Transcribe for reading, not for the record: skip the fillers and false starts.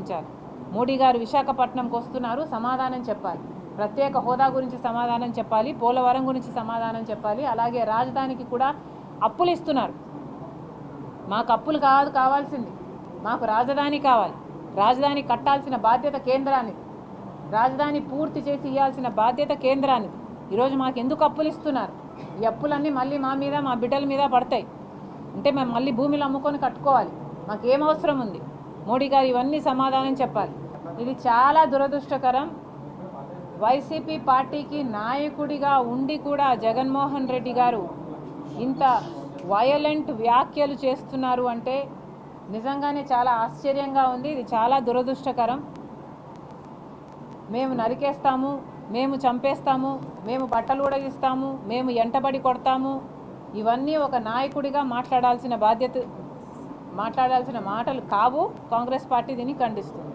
ఆలోచించాలి. మోడీ గారు విశాఖపట్నంకి వస్తున్నారు, సమాధానం చెప్పాలి. ప్రత్యేక హోదా గురించి సమాధానం చెప్పాలి, పోలవరం గురించి సమాధానం చెప్పాలి. అలాగే రాజధానికి కూడా అప్పులు ఇస్తున్నారు. మాకు అప్పులు కావాల్సింది, మాకు రాజధాని కావాలి. రాజధాని కట్టాల్సిన బాధ్యత కేంద్రానికి, రాజధాని పూర్తి చేసి ఇవ్వాల్సిన బాధ్యత కేంద్రానికి. ఈరోజు మాకు ఎందుకు అప్పులు ఇస్తున్నారు? ఈ అప్పులన్నీ మళ్ళీ మా మీద, మా బిడ్డల మీద పడతాయి. అంటే మేము మళ్ళీ భూమిలో అమ్ముకొని కట్టుకోవాలి. మాకేం అవసరం ఉంది? మోడీ గారు ఇవన్నీ సమాధానం చెప్పాలి. ఇది చాలా దురదృష్టకరం. వైసీపీ పార్టీకి నాయకుడిగా ఉండి కూడా జగన్మోహన్ రెడ్డి గారు ఇంత వయలెంట్ వ్యాఖ్యలు చేస్తున్నారు అంటే నిజంగానే చాలా ఆశ్చర్యంగా ఉంది. ఇది చాలా దురదృష్టకరం. మేము నరికేస్తాము, మేము చంపేస్తాము, మేము బట్టలు ఉడగిస్తాము, మేము ఎంటబడి కొడతాము, ఇవన్నీ ఒక నాయకుడిగా మాట్లాడాల్సిన మాటలు కావు. కాంగ్రెస్ పార్టీ దీన్ని ఖండిస్తుంది.